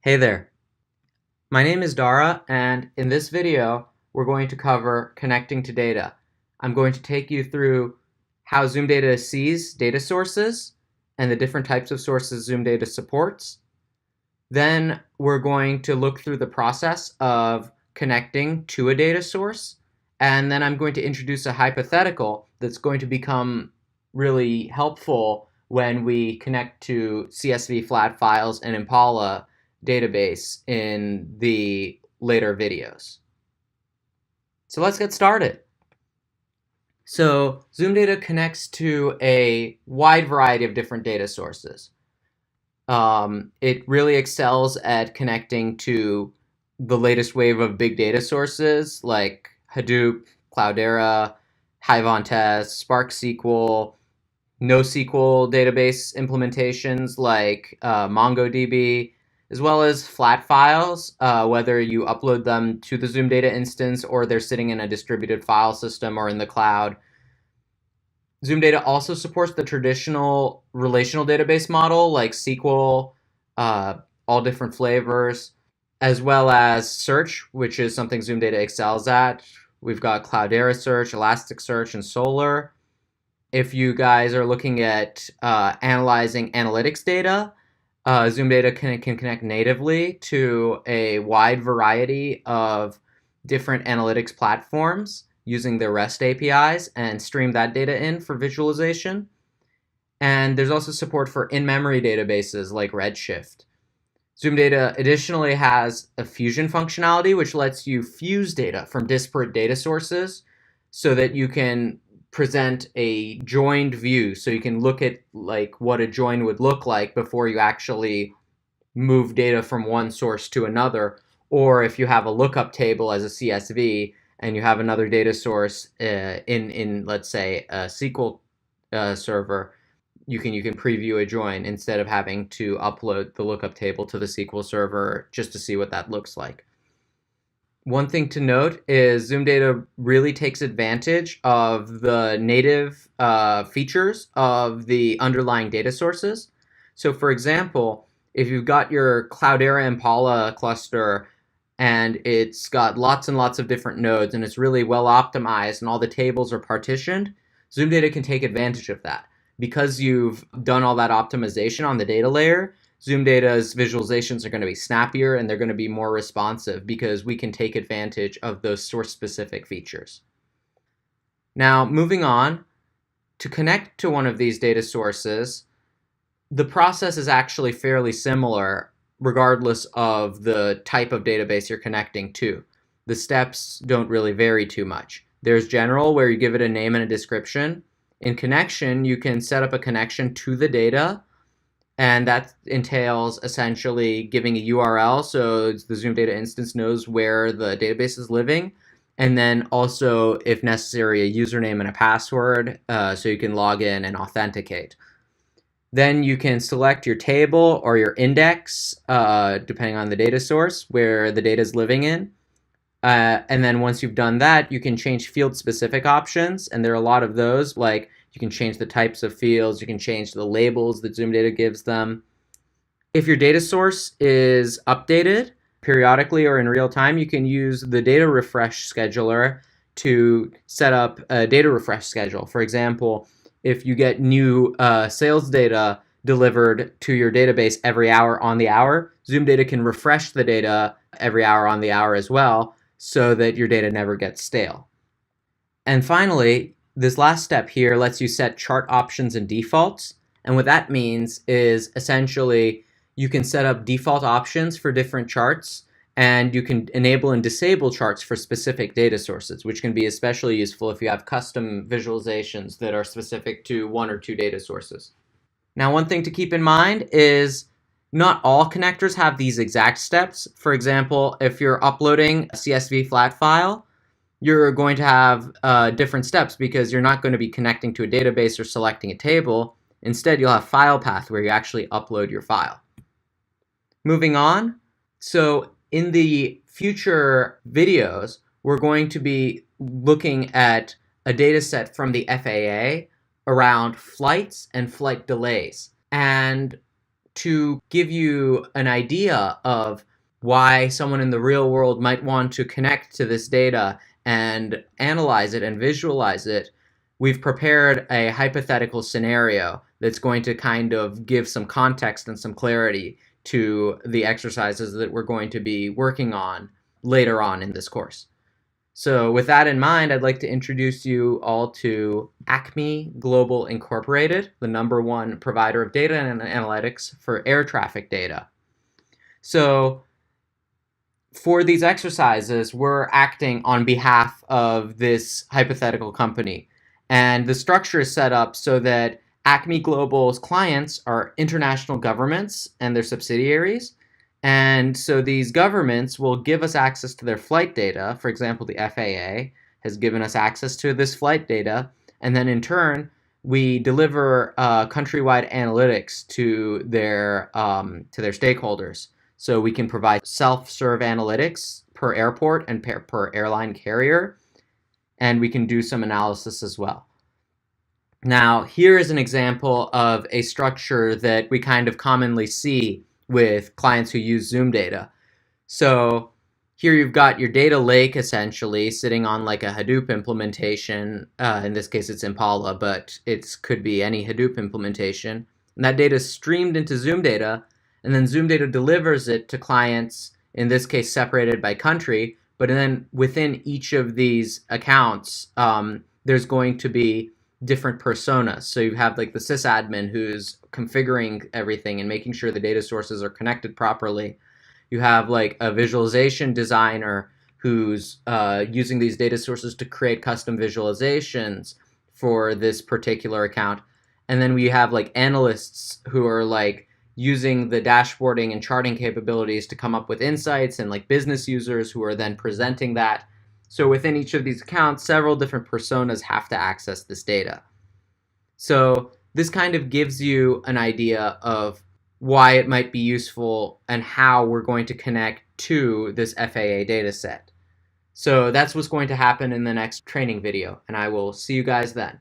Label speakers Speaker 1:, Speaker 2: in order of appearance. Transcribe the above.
Speaker 1: Hey there, my name is Dara, and in this video, we're going to cover connecting to data. I'm going to take you through how Zoom Data sees data sources and the different types of sources Zoom Data supports. Then we're going to look through the process of connecting to a data source, and then I'm going to introduce a hypothetical that's going to become really helpful when we connect to CSV flat files and Impala database in the later videos. So let's get started. So Zoom Data connects to a wide variety of different data sources. It really excels at connecting to the latest wave of big data sources like Hadoop, Cloudera, Hive-on-Test, Spark SQL, NoSQL database implementations like MongoDB, as well as flat files, whether you upload them to the Zoom Data instance or they're sitting in a distributed file system or in the cloud. Zoom Data also supports the traditional relational database model like SQL, all different flavors, as well as search, which is something Zoom Data excels at. We've got Cloudera Search, Elasticsearch, and Solr. If you guys are looking at analyzing analytics data, Zoom Data can connect natively to a wide variety of different analytics platforms using their REST APIs and stream that data in for visualization. And there's also support for in-memory databases like Redshift. Zoom Data additionally has a fusion functionality, which lets you fuse data from disparate data sources so that you can present a joined view. So you can look at like what a join would look like before you actually move data from one source to another. Or if you have a lookup table as a CSV and you have another data source in let's say a SQL server, you can preview a join instead of having to upload the lookup table to the SQL server just to see what that looks like. One thing to note is Zoom Data really takes advantage of the native features of the underlying data sources. So for example, if you've got your Cloudera Impala cluster and it's got lots and lots of different nodes and it's really well optimized and all the tables are partitioned, Zoom Data can take advantage of that. Because you've done all that optimization on the data layer, Zoom Data's visualizations are going to be snappier and they're going to be more responsive because we can take advantage of those source-specific features. Now, moving on, to connect to one of these data sources, the process is actually fairly similar regardless of the type of database you're connecting to. The steps don't really vary too much. There's general, where you give it a name and a description. In connection, you can set up a connection to the data, and that entails essentially giving a URL so the Zoom Data instance knows where the database is living, and then also, if necessary, a username and a password so you can log in and authenticate. Then you can select your table or your index, depending on the data source, where the data is living in. And then once you've done that, you can change field-specific options, and there are a lot of those, like you can change the types of fields, you can change the labels that Zoom Data gives them. If your data source is updated periodically or in real time, you can use the data refresh scheduler to set up a data refresh schedule. For example, if you get new sales data delivered to your database every hour on the hour, Zoom Data can refresh the data every hour on the hour as well, so that your data never gets stale. And finally, this last step here lets you set chart options and defaults. And what that means is essentially you can set up default options for different charts, and you can enable and disable charts for specific data sources, which can be especially useful if you have custom visualizations that are specific to one or two data sources. Now, one thing to keep in mind is not all connectors have these exact steps. For example, if you're uploading a CSV flat file, you're going to have different steps because you're not going to be connecting to a database or selecting a table. Instead, you'll have file path where you actually upload your file. Moving on, so in the future videos, we're going to be looking at a data set from the FAA around flights and flight delays. And to give you an idea of why someone in the real world might want to connect to this data and analyze it and visualize it, we've prepared a hypothetical scenario that's going to kind of give some context and some clarity to the exercises that we're going to be working on later on in this course. So with that in mind, I'd like to introduce you all to Acme Global Incorporated, the #1 provider of data and analytics for air traffic data. So for these exercises, we're acting on behalf of this hypothetical company. And the structure is set up so that Acme Global's clients are international governments and their subsidiaries. And so these governments will give us access to their flight data. For example, the FAA has given us access to this flight data. And then in turn, we deliver countrywide analytics to their stakeholders. So we can provide self-serve analytics per airport and per airline carrier, and we can do some analysis as well. Now, here is an example of a structure that we kind of commonly see with clients who use Zoom data. So here you've got your data lake essentially sitting on like a Hadoop implementation. In this case, it's Impala, but it could be any Hadoop implementation. And that data is streamed into Zoom data, and then Zoom data delivers it to clients, in this case separated by country, but then within each of these accounts, there's going to be different personas. So you have like the sysadmin who's configuring everything and making sure the data sources are connected properly. You have like a visualization designer who's using these data sources to create custom visualizations for this particular account. And then we have like analysts who are like using the dashboarding and charting capabilities to come up with insights, and like business users who are then presenting that. So within each of these accounts, several different personas have to access this data. So this kind of gives you an idea of why it might be useful and how we're going to connect to this FAA data set. So that's what's going to happen in the next training video, and I will see you guys then.